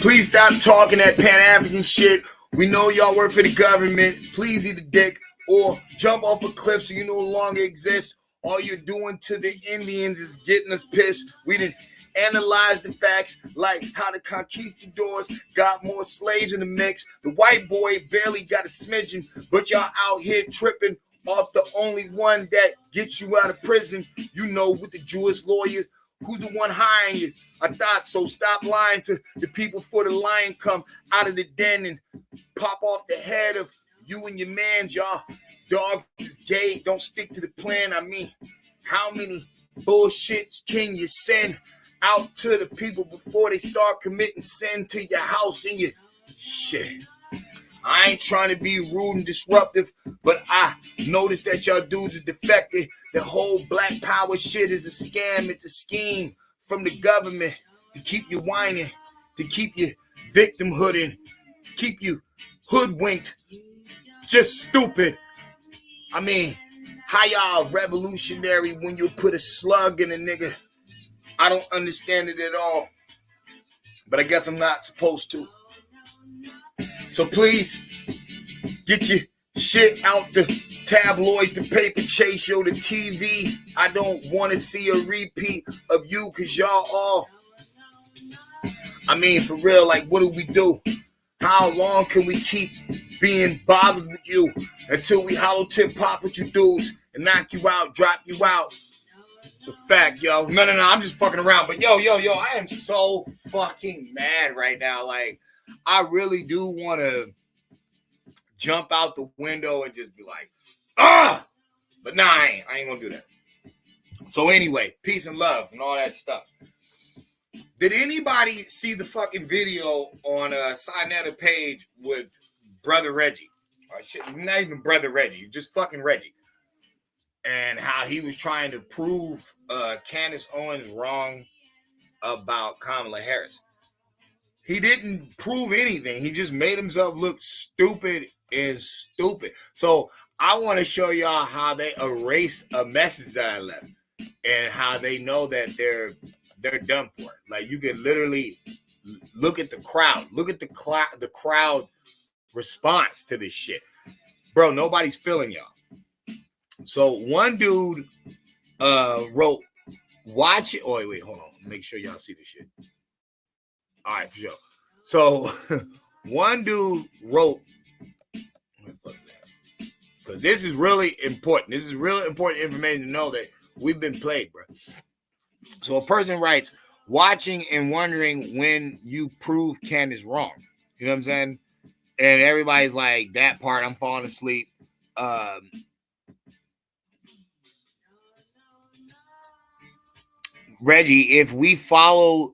Please stop talking that Pan-African shit. We know y'all work for the government. Please eat a dick or jump off a cliff so you no longer exist. All you're doing to the Indians is getting us pissed. We didn't analyze the facts, like how the conquistadors got more slaves in the mix. The white boy barely got a smidgen, but y'all out here tripping off the only one that gets you out of prison. You know, with the Jewish lawyers, who's the one hiring you? I thought so. Stop lying to the people before the lion come out of the den and pop off the head of you and your mans, y'all. Dog is gay. Don't stick to the plan. I mean, how many bullshits can you send out to the people before they start committing sin to your house and your shit? I ain't trying to be rude and disruptive, but I noticed that y'all dudes are defected. The whole black power shit is a scam. It's a scheme from the government to keep you whining, to keep you victimhooding, keep you hoodwinked, just stupid. I mean, how y'all revolutionary when you put a slug in a nigga? I don't understand it at all, but I guess I'm not supposed to. So please, get your shit out the tabloids, the paper chase show, the TV. I don't want to see a repeat of you because y'all all, I mean, for real, like, what do we do? How long can we keep being bothered with you until we hollow tip pop with you dudes and knock you out, drop you out? It's a fact, yo. No, I'm just fucking around. But yo, I am so fucking mad right now. Like, I really do want to jump out the window and just be like, ah! But nah, I ain't gonna do that. So anyway, peace and love and all that stuff. Did anybody see the fucking video on Sinetta page with Brother Reggie? Or shit, not even Brother Reggie, just fucking Reggie. And how he was trying to prove Candace Owens wrong about Kamala Harris. He didn't prove anything. He just made himself look stupid and stupid. So I want to show y'all how they erased a message that I left and how they know that they're done for it. Like, you can literally look at the crowd. Look at the crowd response to this shit. Bro, nobody's feeling y'all. So one dude wrote, watch it. Oh, wait, hold on. Make sure y'all see this shit. All right, for sure. So one dude wrote, because this is really important. This is really important information to know that we've been played, bro. So a person writes, watching and wondering when you prove Candace wrong. You know what I'm saying? And everybody's like, that part, I'm falling asleep. Reggie, if we follow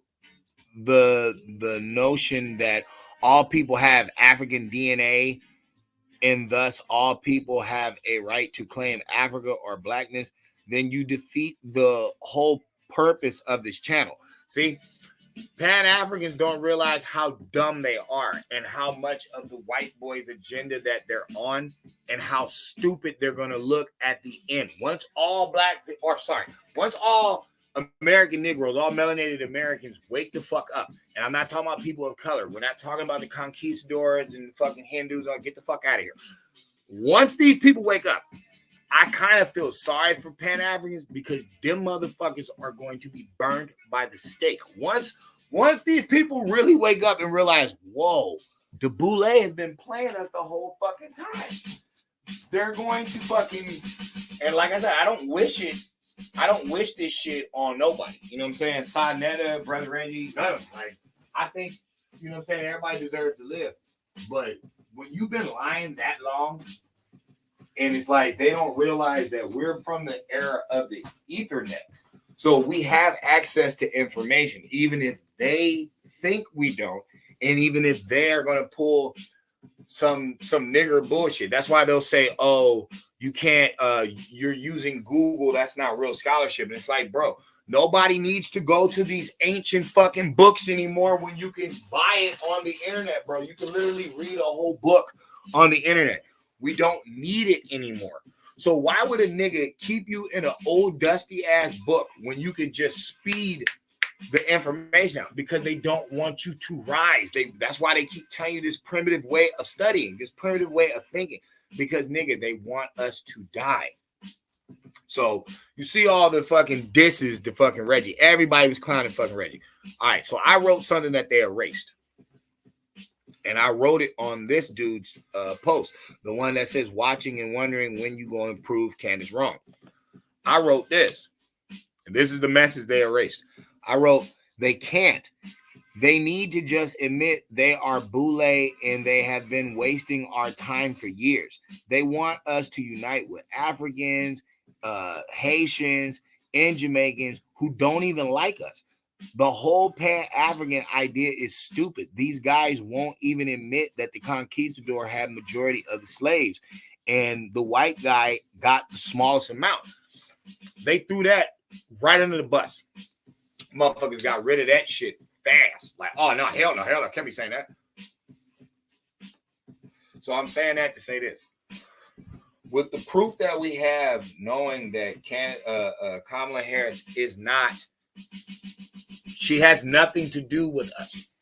the notion that all people have African DNA and thus all people have a right to claim Africa or blackness, then you defeat the whole purpose of this channel. See, Pan-Africans don't realize how dumb they are and how much of the white boys' agenda that they're on and how stupid they're going to look at the end. Once all American Negroes, all melanated Americans wake the fuck up. And I'm not talking about people of color. We're not talking about the conquistadors and fucking Hindus. Get the fuck out of here. Once these people wake up, I kind of feel sorry for Pan-Africans because them motherfuckers are going to be burned by the stake. Once these people really wake up and realize, whoa, the boule has been playing us the whole fucking time. They're going to fucking, and like I said, I don't wish this shit on nobody. You know what I'm saying? Sinetta, Brother Reggie, none of them. Like, I think, you know what I'm saying, everybody deserves to live. But when you've been lying that long, and it's like they don't realize that we're from the era of the Ethernet. So we have access to information, even if they think we don't, and even if they're going to pull some nigger bullshit. That's why they'll say, oh, you can't, you're using Google. That's not real scholarship. And it's like, bro, nobody needs to go to these ancient fucking books anymore when you can buy it on the internet, bro. You can literally read a whole book on the internet. We don't need it anymore. So why would a nigga keep you in an old dusty ass book when you could just speed the information out because they don't want you to rise. That's why they keep telling you this primitive way of studying, this primitive way of thinking, because nigga, they want us to die. So you see all the fucking disses to fucking Reggie. Everybody was clowning fucking Reggie. All right, so I wrote something that they erased. And I wrote it on this dude's post, the one that says watching and wondering when you going to prove Candace wrong. I wrote this. And this is the message they erased. I wrote, they can't. They need to just admit they are boule and they have been wasting our time for years. They want us to unite with Africans, Haitians, and Jamaicans who don't even like us. The whole Pan-African idea is stupid. These guys won't even admit that the conquistador had majority of the slaves and the white guy got the smallest amount. They threw that right under the bus. Motherfuckers got rid of that shit fast. Like, oh, no, hell no, can't be saying that. So I'm saying that to say this. With the proof that we have, knowing that Kamala Harris is not, she has nothing to do with us.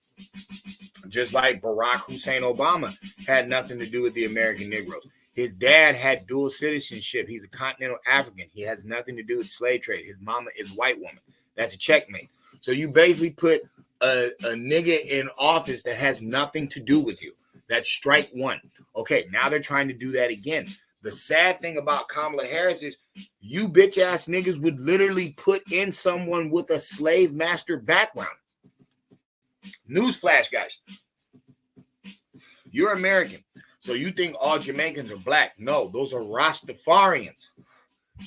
Just like Barack Hussein Obama had nothing to do with the American Negroes. His dad had dual citizenship. He's a continental African. He has nothing to do with slave trade. His mama is a white woman. That's a checkmate. So you basically put a nigga in office that has nothing to do with you. That's strike one. Okay, now they're trying to do that again. The sad thing about Kamala Harris is you bitch ass niggas would literally put in someone with a slave master background. Newsflash, guys. You're American. So you think all Jamaicans are black. No, those are Rastafarians.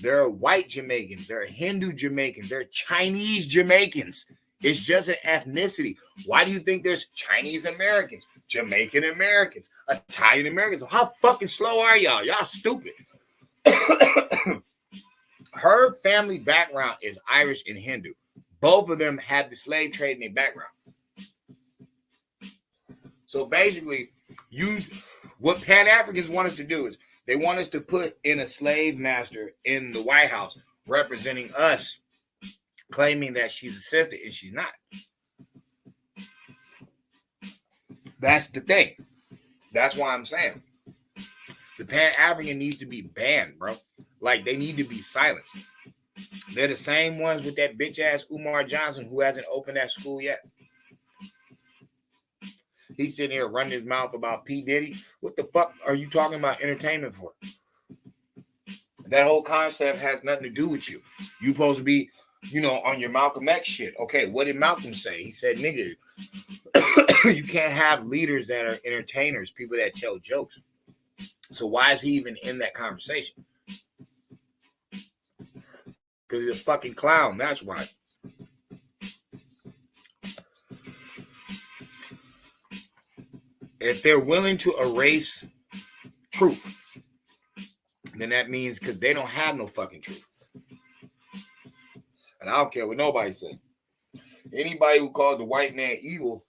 They're white Jamaicans. They're Hindu Jamaicans. They're Chinese Jamaicans. It's just an ethnicity. Why do you think there's Chinese Americans, Jamaican Americans, Italian Americans? How fucking slow are y'all? Y'all stupid. Her family background is Irish and Hindu. Both of them have the slave trade in their background. So basically, what Pan-Africans want us to do is they want us to put in a slave master in the White House representing us, claiming that she's a sister and she's not. That's the thing. That's why I'm saying the Pan-African needs to be banned, bro. Like, they need to be silenced. They're the same ones with that bitch-ass Umar Johnson who hasn't opened that school yet. He's sitting here running his mouth about P. Diddy. What the fuck are you talking about entertainment for? That whole concept has nothing to do with you. You supposed to be, on your Malcolm X shit. Okay, what did Malcolm say? He said, nigga, you can't have leaders that are entertainers, people that tell jokes. So why is he even in that conversation? Because he's a fucking clown. That's why. If they're willing to erase truth, then that means because they don't have no fucking truth. And I don't care what nobody says. Anybody who calls the white man evil,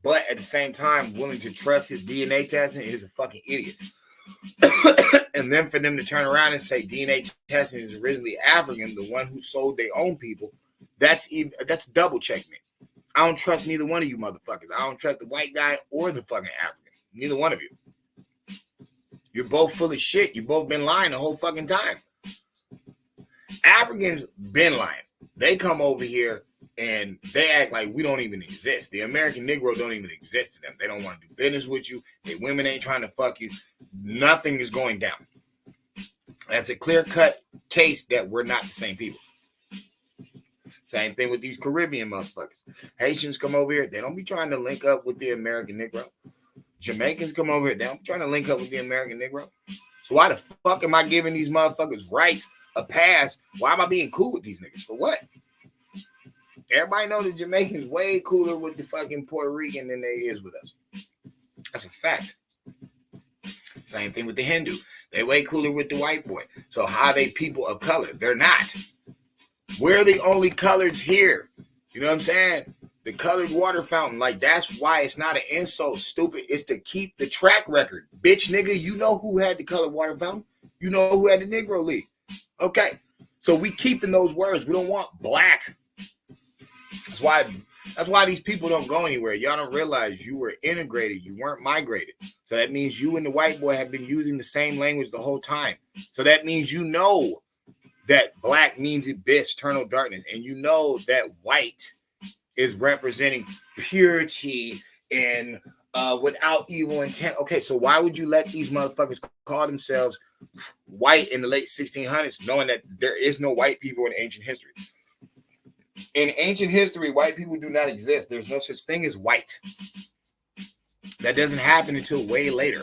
but at the same time willing to trust his DNA testing is a fucking idiot. And then for them to turn around and say DNA testing is originally African, the one who sold their own people, that's double checkmate. I don't trust neither one of you motherfuckers. I don't trust the white guy or the fucking African. Neither one of you. You're both full of shit. You both been lying the whole fucking time. Africans been lying. They come over here and they act like we don't even exist. The American Negro don't even exist to them. They don't want to do business with you. Their women ain't trying to fuck you. Nothing is going down. That's a clear-cut case that we're not the same people. Same thing with these Caribbean motherfuckers. Haitians come over here. They don't be trying to link up with the American Negro. Jamaicans come over here. They don't be trying to link up with the American Negro. So why the fuck am I giving these motherfuckers rights, a pass? Why am I being cool with these niggas? For what? Everybody knows the Jamaicans way cooler with the fucking Puerto Rican than they is with us. That's a fact. Same thing with the Hindu. They way cooler with the white boy. So how are they people of color? They're not. We're the only coloreds here. You know what I'm saying? The colored water fountain. Like, that's why it's not an insult, stupid. It's to keep the track record. Bitch, nigga, you know who had the colored water fountain? You know who had the Negro League. Okay. So we keeping those words. We don't want black. That's why these people don't go anywhere. Y'all don't realize you were integrated. You weren't migrated. So that means you and the white boy have been using the same language the whole time. So that means you know that black means abyss, eternal darkness. And you know that white is representing purity and without evil intent. Okay, so why would you let these motherfuckers call themselves white in the late 1600s, knowing that there is no white people in ancient history? In ancient history, white people do not exist. There's no such thing as white. That doesn't happen until way later.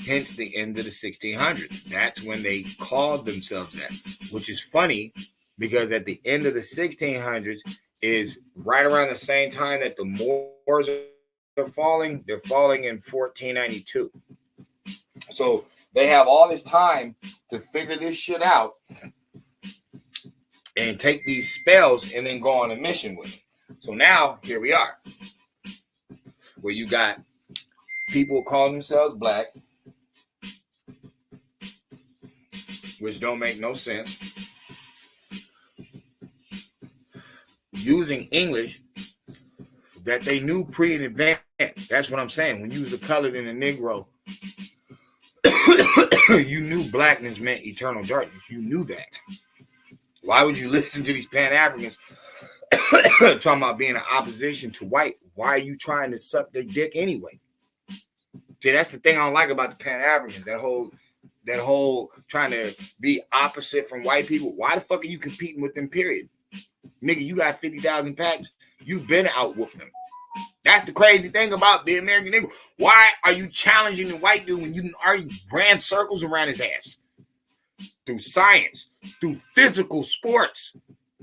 Hence the end of the 1600s. That's when they called themselves that, which is funny because at the end of the 1600s is right around the same time that the Moors are falling. They're falling in 1492. So they have all this time to figure this shit out and take these spells and then go on a mission with them. So now, here we are, where you got people calling themselves black, which don't make no sense, using English that they knew pre in advance. That's what I'm saying. When you was a colored and a Negro, you knew blackness meant eternal darkness. You knew that. Why would you listen to these Pan-Africans talking about being in opposition to white? Why are you trying to suck their dick anyway? See, that's the thing I don't like about the Pan-Africans. That whole trying to be opposite from white people. Why the fuck are you competing with them, period? Nigga, you got 50,000 packs. You've been out whooping them. That's the crazy thing about the American nigga. Why are you challenging the white dude when you already ran circles around his ass? Through science, through physical sports,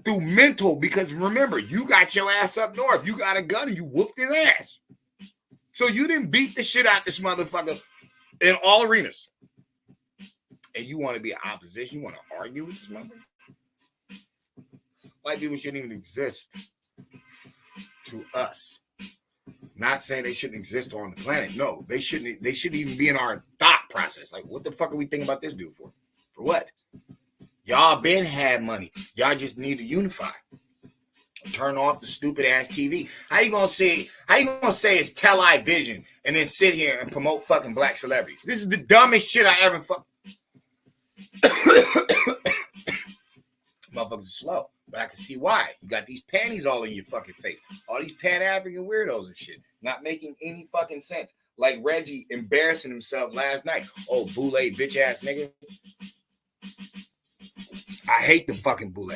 through mental, because remember, you got your ass up north. You got a gun and you whooped his ass. So you didn't beat the shit out this motherfucker in all arenas. And you want to be in opposition? You want to argue with this motherfucker? White people shouldn't even exist to us. Not saying they shouldn't exist on the planet. No, they shouldn't even be in our thought process. Like, what the fuck are we thinking about this dude for? For what? Y'all been had money. Y'all just need to unify. Turn off the stupid ass TV. How you gonna say it's television and then sit here and promote fucking black celebrities? This is the dumbest shit I ever Motherfuckers are slow, but I can see why. You got these panties all in your fucking face. All these Pan-African weirdos and shit. Not making any fucking sense. Like Reggie embarrassing himself last night. Oh, Boule, bitch ass nigga. I hate the fucking Boule.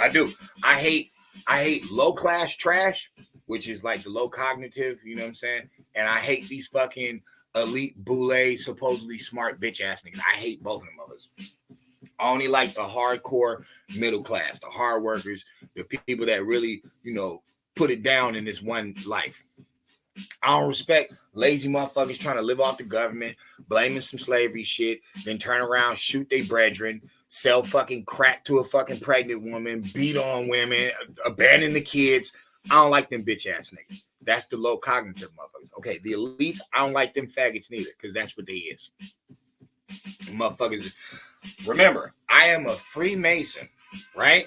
I do. I hate low class trash, which is like the low cognitive, you know what I'm saying? And I hate these fucking elite Boule, supposedly smart bitch ass niggas. I hate both of them others. I only like the hardcore middle class, the hard workers, the people that really, put it down in this one life. I don't respect lazy motherfuckers trying to live off the government, blaming some slavery shit, then turn around, shoot their brethren, sell fucking crack to a fucking pregnant woman, beat on women, abandon the kids. I don't like them bitch ass niggas. That's the low cognitive motherfuckers. Okay, the elites, I don't like them faggots neither, because that's what they is. Motherfuckers. Remember, I am a Freemason, right?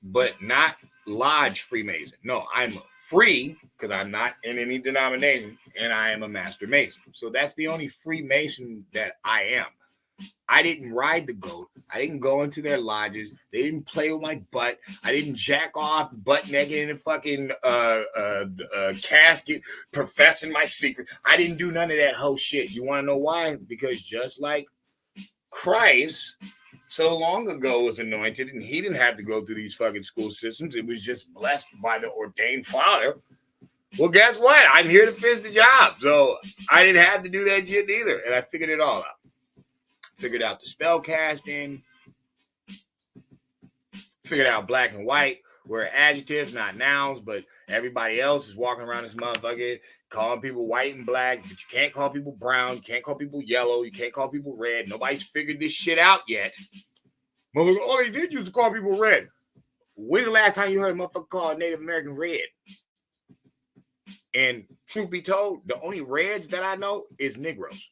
But not lodge Freemason. No, I'm a free, because I'm not in any denomination, and I am a Master Mason. So that's the only Freemason that I am. I didn't ride the goat. I didn't go into their lodges. They didn't play with my butt. I didn't jack off butt naked in a fucking casket professing my secret. I didn't do none of that whole shit. You want to know why? Because just like Christ so long ago was anointed and he didn't have to go through these fucking school systems. It was just blessed by the ordained Father. Well, guess what? I'm here to finish the job. So I didn't have to do that shit either. And I figured it all out. Figured out the spell casting. Figured out black and white were adjectives, not nouns, but everybody else is walking around this motherfucker calling people white and black, but you can't call people brown, you can't call people yellow, you can't call people red. Nobody's figured this shit out yet. Motherfucker, all they did was call people red. When's the last time you heard a motherfucker call a Native American red? And truth be told, the only reds that I know is Negroes.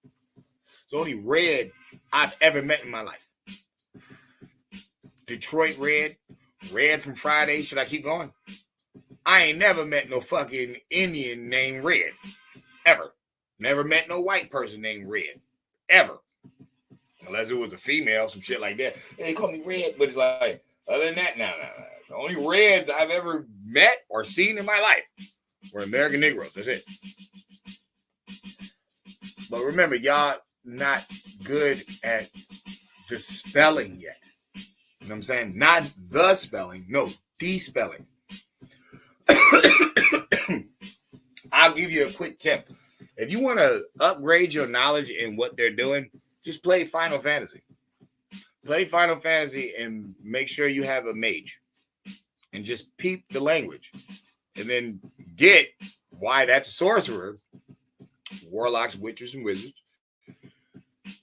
It's the only red I've ever met in my life. Detroit red, Red from Friday. Should I keep going? I ain't never met no fucking Indian named Red. Ever. Never met no white person named Red. Ever. Unless it was a female, some shit like that. They call me Red, but it's like, other than that, no. The only Reds I've ever met or seen in my life were American Negroes. That's it. But remember, y'all not good at the spelling yet. You know what I'm saying? Not the spelling. No, the spelling. I'll give you a quick tip. If you want to upgrade your knowledge in what they're doing, just play Final Fantasy. Play Final Fantasy and make sure you have a mage. And just peep the language. And then get why that's a sorcerer. Warlocks, witchers, and wizards.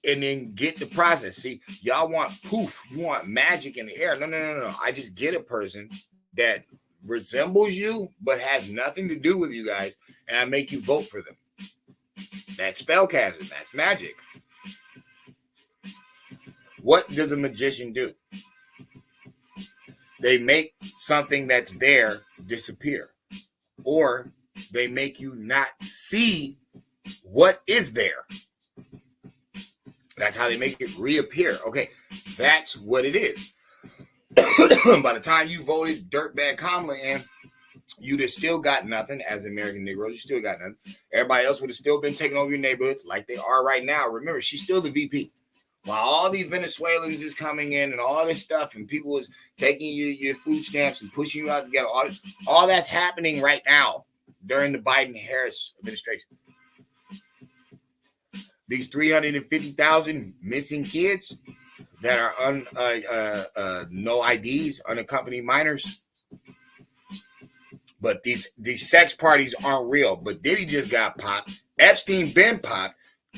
And then get the process. See, y'all want poof. You want magic in the air. No. I just get a person that resembles you, but has nothing to do with you guys. And I make you vote for them. That's spellcasting. That's magic. What does a magician do? They make something that's there disappear. Or they make you not see what is there. That's how they make it reappear. Okay, that's what it is. By the time you voted Dirtbag Kamala in, you'd have still got nothing as American Negroes. You still got nothing. Everybody else would have still been taking over your neighborhoods like they are right now. Remember, she's still the VP. While all these Venezuelans is coming in and all this stuff, and people is taking your food stamps and pushing you out to get all that's happening right now during the Biden-Harris administration. These 350,000 missing kids that are no IDs, unaccompanied minors. But these sex parties aren't real. But Diddy just got popped. Epstein been popped.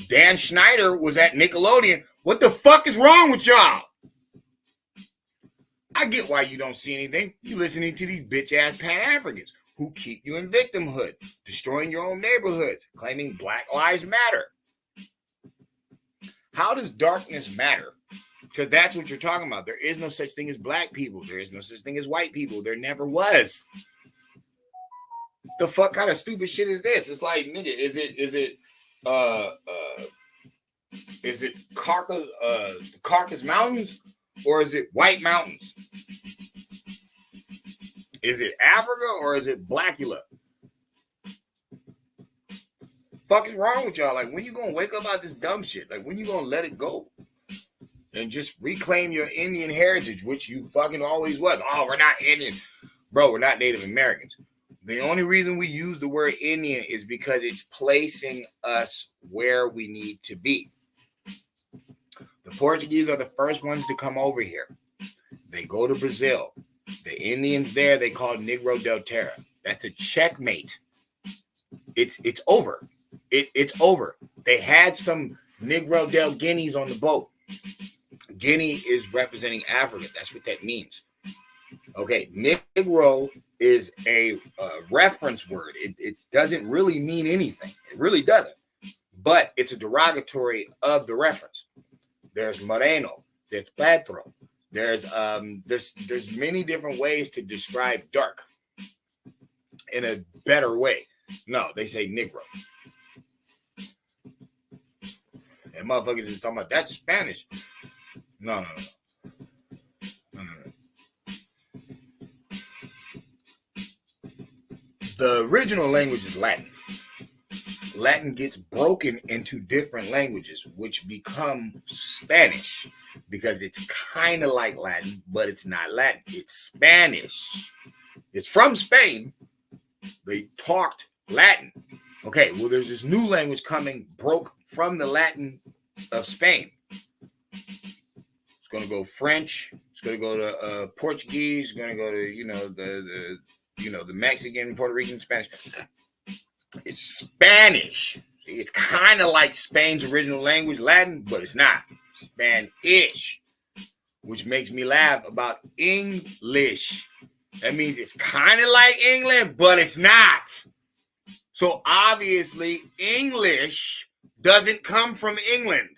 Dan Schneider was at Nickelodeon. What the fuck is wrong with y'all? I get why you don't see anything. You listening to these bitch-ass Pan-Africans who keep you in victimhood, destroying your own neighborhoods, claiming Black Lives Matter. How does darkness matter? Because that's what you're talking about. There is no such thing as black people. There is no such thing as white people. There never was. The fuck kind of stupid shit is this? It's like, nigga, is it Caucasus Mountains or is it White Mountains? Is it Africa or is it Blackula? Fuck is wrong with y'all? Like, when you gonna wake up out this dumb shit? Like, when you gonna let it go and just reclaim your Indian heritage, which you fucking always was? Oh, we're not Indian, bro. We're not Native Americans. The only reason we use the word Indian is because it's placing us where we need to be. The Portuguese are the first ones to come over here. They go to Brazil. The Indians there, they call Negro del Terra. That's a checkmate. It's over. It's over. They had some Negro del Guineas on the boat. Guinea is representing Africa. That's what that means. Okay, Negro is a reference word. It doesn't really mean anything. It really doesn't. But it's a derogatory of the reference. There's Moreno. There's Petro. There's many different ways to describe dark in a better way. No, they say Negro. And motherfuckers is talking about that's Spanish. No. The original language is Latin. Latin gets broken into different languages, which become Spanish, because it's kind of like Latin, but it's not Latin. It's Spanish. It's from Spain. They talked Latin. Okay, well, there's this new language coming, broke from the Latin of Spain. It's going to go French. It's going to go to Portuguese. It's going to go to, the Mexican, Puerto Rican, Spanish. It's Spanish. It's kind of like Spain's original language, Latin, but it's not. Spanish, which makes me laugh about English. That means it's kind of like England, but it's not. So obviously, English doesn't come from England.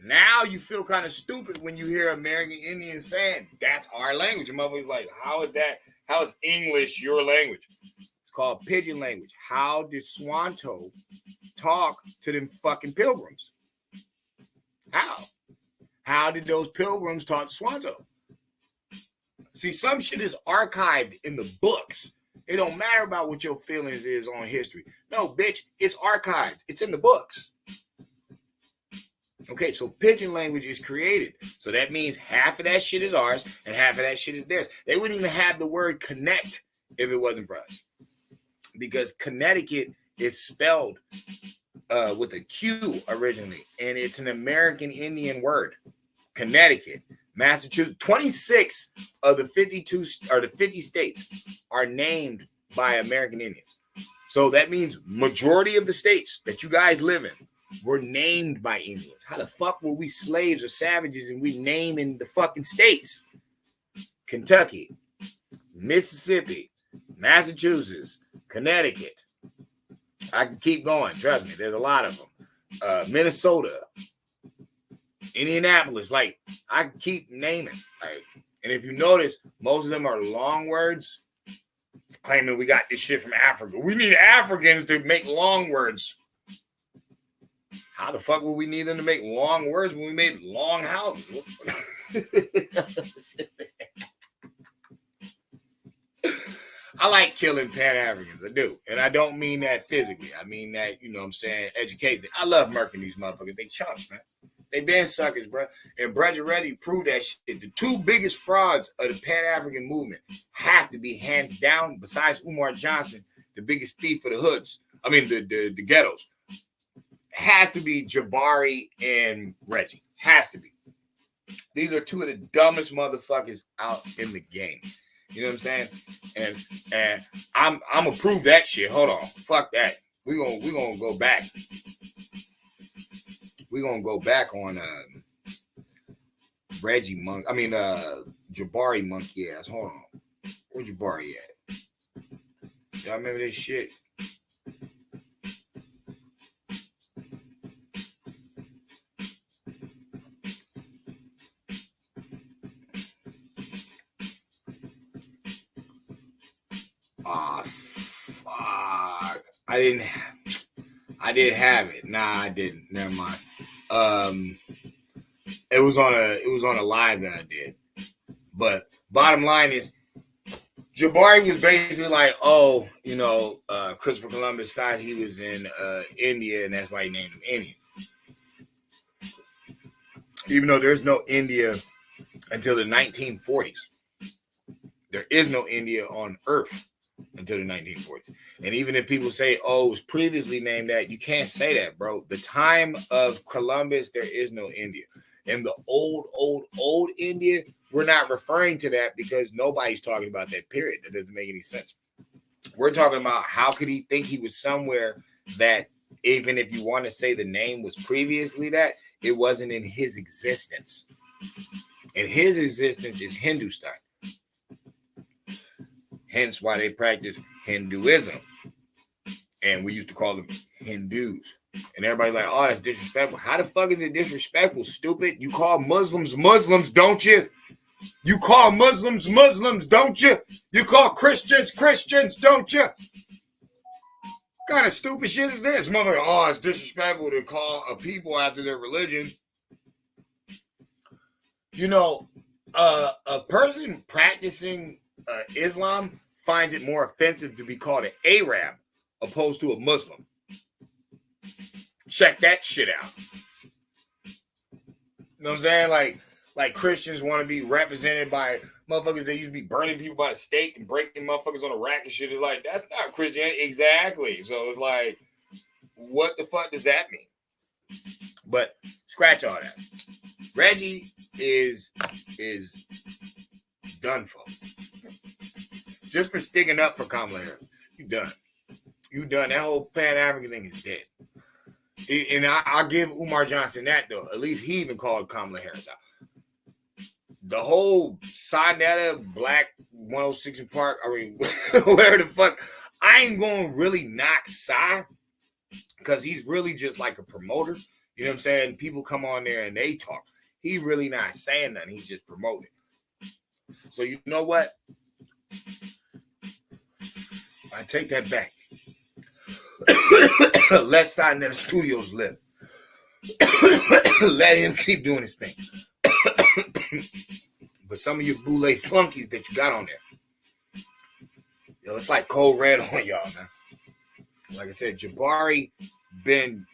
Now you feel kind of stupid when you hear American Indians saying that's our language. Your mother's like, how is that? How is English your language? It's called pidgin language. How did Swanto talk to them fucking pilgrims? How? How did those pilgrims talk to Swanto? See, some shit is archived in the books. It don't matter about what your feelings is on history. No, bitch, it's archived. It's in the books. Okay, so pidgin language is created. So that means half of that shit is ours and half of that shit is theirs. They wouldn't even have the word connect if it wasn't for us. Because Connecticut is spelled with a Q originally, and it's an American Indian word. Connecticut, Massachusetts, 26 of the 52 or the 50 states are named by American Indians. So that means majority of the states that you guys live in were named by Indians. How the fuck were we slaves or savages and we naming the fucking states? Kentucky, Mississippi, Massachusetts, Connecticut. I can keep going. Trust me, there's a lot of them. Minnesota, Indianapolis. Like, I can keep naming. Like, and if you notice, most of them are long words claiming we got this shit from Africa. We need Africans to make long words. How the fuck would we need them to make long words when we made long houses? I like killing Pan-Africans. I do. And I don't mean that physically. I mean that, you know what I'm saying, education. I love murking these motherfuckers. They chumps, man. They been suckers, bro. And Bridget Reddy proved that shit. The two biggest frauds of the Pan-African movement have to be hands down, besides Umar Johnson, the biggest thief of the hoods. I mean, the ghettos. Has to be Jabari and Reggie. Has to be. These are two of the dumbest motherfuckers out in the game. You know what I'm saying? And I'm gonna prove that shit. Hold on. Fuck that. We gonna go back. We're gonna go back on Reggie Monk. I mean Jabari monkey ass. Hold on. Where Jabari at? Y'all remember this shit? Fuck. I didn't have it. Nah, I didn't. Never mind. It was on a live that I did. But bottom line is, Jabari was basically like, oh, you know, Christopher Columbus thought he was in India, and that's why he named him Indian. Even though there's no India until the 1940s. There is no India on Earth until the 1940s. And even if people say, oh, it was previously named that, you can't say that, bro. The time of Columbus, there is no India. And the old India, we're not referring to that because nobody's talking about that period. That doesn't make any sense. We're talking about how could he think he was somewhere that even if you want to say the name was previously that, it wasn't in his existence. And his existence is Hindustan. Hence why they practice Hinduism. And we used to call them Hindus. And everybody's like, oh, that's disrespectful. How the fuck is it disrespectful, stupid? You call Muslims Muslims, don't you? You call Muslims Muslims, don't you? You call Christians Christians, don't you? What kind of stupid shit is this? Mother, oh, it's disrespectful to call a people after their religion. You know, a person practicing Islam finds it more offensive to be called an Arab opposed to a Muslim. Check that shit out. You know what I'm saying? Like Christians want to be represented by motherfuckers that used to be burning people by the stake and breaking motherfuckers on the rack and shit. It's like, that's not Christianity. Exactly. So it's like, what the fuck does that mean? But scratch all that. Reggie is done for. Just for sticking up for Kamala Harris. You done. You done. That whole Pan-African thing is dead. And I'll give Umar Johnson that, though. At least he even called Kamala Harris out. The whole Sonetta Black 106 in Park, I mean, whatever the fuck, I ain't going to really knock Sai because he's really just like a promoter. You You know what I'm saying? People come on there and they talk. He really not saying nothing. He's just promoting. So you know what? I take that back. Let Side of the Studios live. Let him keep doing his thing. But some of your boule flunkies that you got on there, yo, it's like cold red on y'all, man. Like I said, Jabari been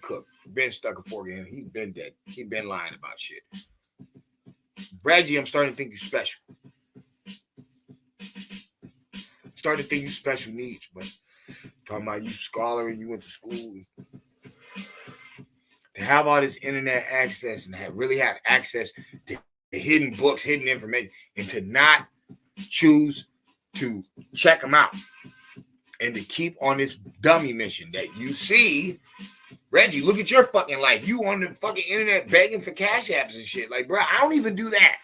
cooked, been stuck a fork in him. He's been dead. He's been lying about shit. Reggie, I'm starting to think you're special. I'm starting to think you special needs, but talking about you scholar and you went to school. To have all this internet access and really have access to hidden books, hidden information, and to not choose to check them out and to keep on this dummy mission that you see. Reggie, look at your fucking life. You on the fucking internet begging for cash apps and shit. Like, bro, I don't even do that.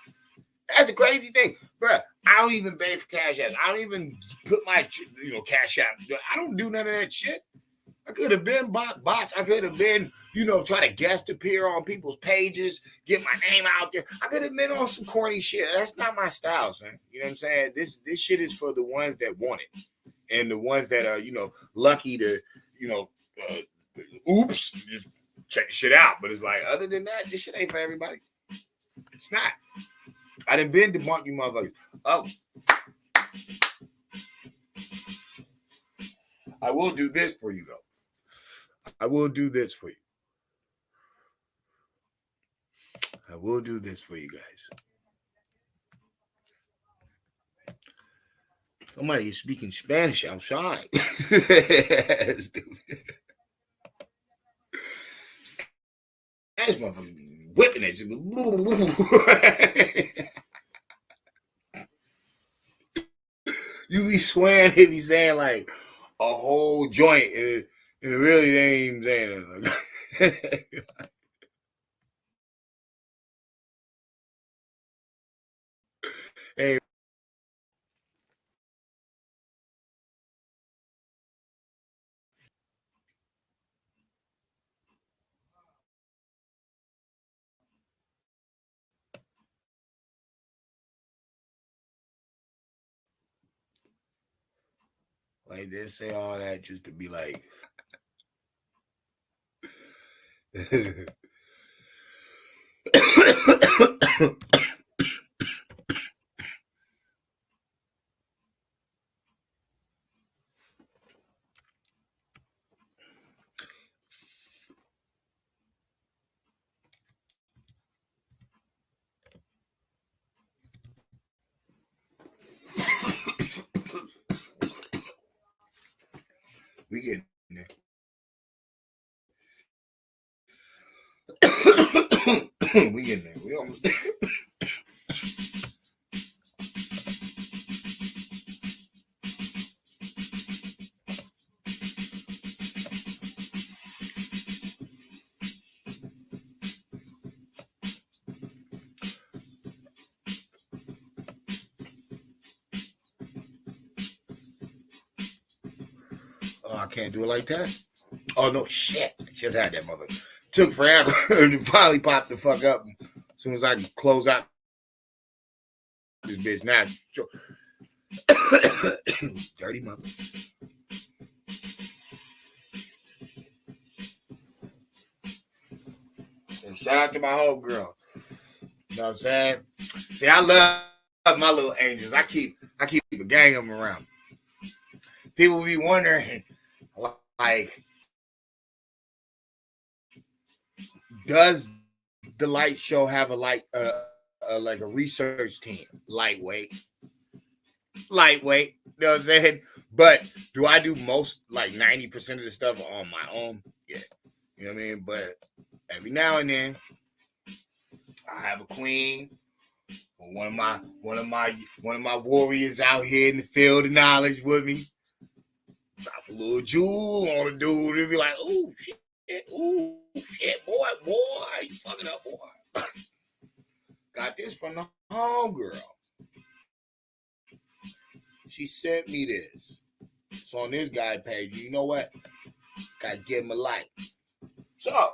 That's the crazy thing. Bro, I don't even beg for cash apps. I don't even put my, cash app. I don't do none of that shit. I could have been bots. I could have been, trying to guest appear on people's pages, get my name out there. I could have been on some corny shit. That's not my style, son. You know what I'm saying? This shit is for the ones that want it. And the ones that are, lucky to, oops, just check the shit out. But it's like, other than that, this shit ain't for everybody. It's not. I done been debunked, you motherfuckers. Oh. I will do this for you, though. I will do this for you. I will do this for you guys. Somebody is speaking Spanish outside. Spanish motherfuckers be whipping at you. You be swearing they be saying like a whole joint and it really they ain't even saying it. Hey. Like they say all that just to be like we get there. We getting there. We almost there. Oh, I can't do it like that. Oh no, shit! Just had that mother. Took forever to finally pop the fuck up. As soon as I close out this bitch now, dirty mother. And shout out to my whole girl. You know what I'm saying? See, I love my little angels. I keep a gang of them around. People be wondering, like, does the Light Show have a like a research team? Lightweight. You know what I'm saying? But do I do most, like 90% of the stuff on my own? Yeah. You know what I mean? But every now and then I have a queen or one of my warriors out here in the field of knowledge with me. Drop a little jewel on a dude and be like, ooh shit, boy, you fucking up, boy. Got this from the homegirl. She sent me this. It's on this guy page. You know what? Gotta give him a like. So,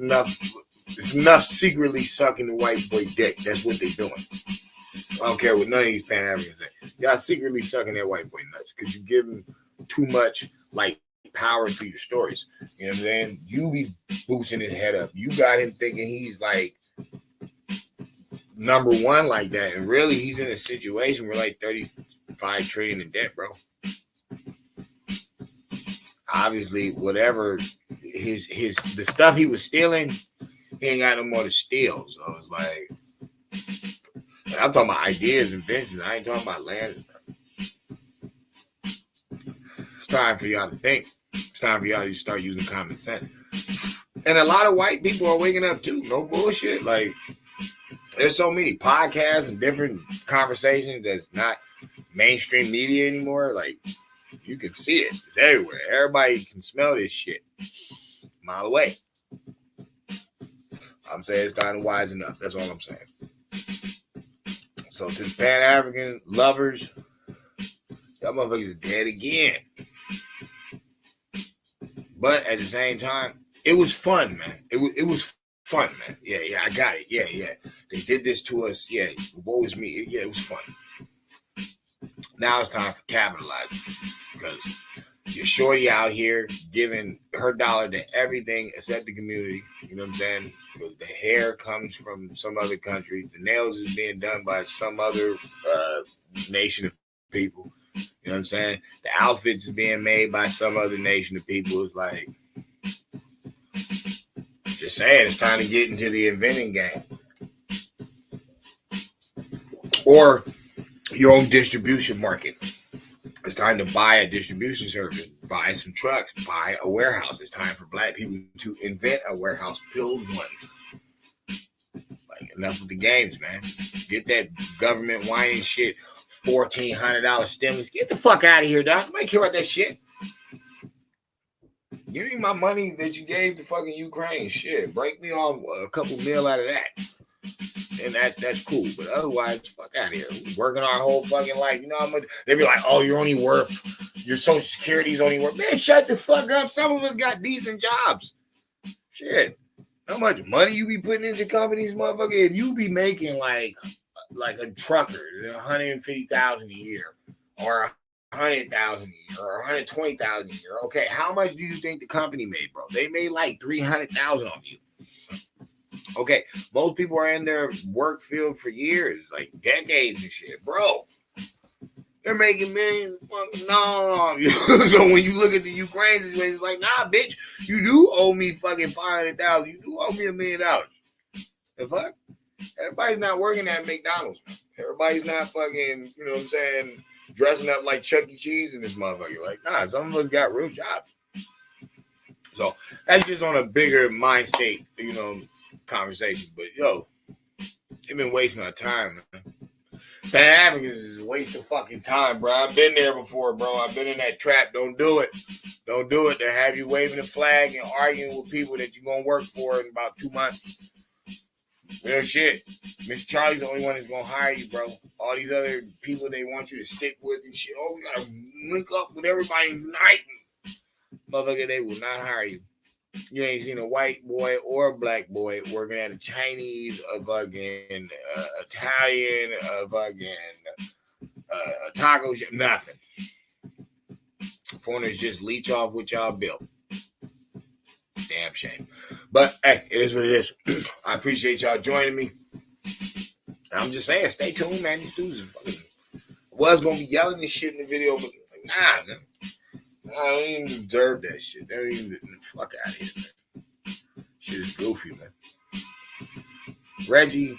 It's enough secretly sucking the white boy dick. That's what they're doing. I don't care what none of these Pan-Africans say. Y'all secretly sucking that white boy nuts because you give them too much like power to your stories. You know what I'm saying? You be boosting his head up. You got him thinking he's like number one like that, and really he's in a situation where like 35 trillion in debt, bro. Obviously, whatever the stuff he was stealing, he ain't got no more to steal. So it's like, I'm talking about ideas, inventions. I ain't talking about land and stuff. It's time for y'all to think. It's time for y'all to start using common sense. And a lot of white people are waking up too. No bullshit. Like, there's so many podcasts and different conversations that's not mainstream media anymore. Like, you can see it. It's everywhere. Everybody can smell this shit a mile away. I'm saying it's time to wisen up. That's all I'm saying. So to the Pan-African lovers, y'all motherfuckers are dead again. But at the same time, it was fun, man. It was fun, man. Yeah, I got it. Yeah. They did this to us. Yeah, woe is me. Yeah, it was fun. Now it's time for capitalizing. Because your shorty out here giving her dollar to everything except the community. You know what I'm saying? Because the hair comes from some other country. The nails is being done by some other nation of people. You know what I'm saying? The outfits is being made by some other nation of people. It's like, just saying, it's time to get into the inventing game. Or your own distribution market. It's time to buy a distribution service, buy some trucks, buy a warehouse. It's time for black people to invent a warehouse, build one. Like, enough with the games, man. Get that government whining shit, $1,400 stimulus. Get the fuck out of here, dog. Nobody care about that shit. Give me my money that you gave to fucking Ukraine. Shit, break me off a couple mil out of that. And that's cool. But otherwise, fuck out of here. We're working our whole fucking life. You know how much? They be like, oh, you're only worth, your Social Security's only worth. Man, shut the fuck up. Some of us got decent jobs. Shit. How much money you be putting into companies, motherfucker? If you be making like a trucker, $150,000 a year, or $100,000 a year, or $120,000 a year. Okay, how much do you think the company made, bro? They made like $300,000 off you. Okay, most people are in their work field for years, like decades and shit, bro. They're making millions. No. So when you look at the Ukraine situation, it's like, nah, bitch, you do owe me fucking $500,000. You do owe me $1 million. The fuck? Everybody's not working at McDonald's. Everybody's not fucking, you know what I'm saying, dressing up like Chuck E. Cheese in this motherfucker. Like, nah, some of us got real jobs. So that's just on a bigger mind state, you know, conversation. But yo, they've been wasting our time, man. Pan-Africans is a waste of fucking time, bro. I've been there before, bro. I've been in that trap. Don't do it. Don't do it. They have you waving the flag and arguing with people that you're going to work for in about 2 months. Real shit. Mr. Charlie's the only one that's going to hire you, bro. All these other people they want you to stick with and shit. Oh, we got to link up with everybody tonight. Motherfucker, they will not hire you. You ain't seen a white boy or a black boy working at a Chinese, a fucking Italian, a fucking a taco shop, nothing. Foreigners just leech off what y'all built. Damn shame. But hey, it is what it is. I appreciate y'all joining me. I'm just saying, stay tuned, man. These dudes fucking was gonna be yelling this shit in the video, but like, nah, man. I don't even deserve that shit. They don't even fuck out of here, man. Shit is goofy, man. Reggie,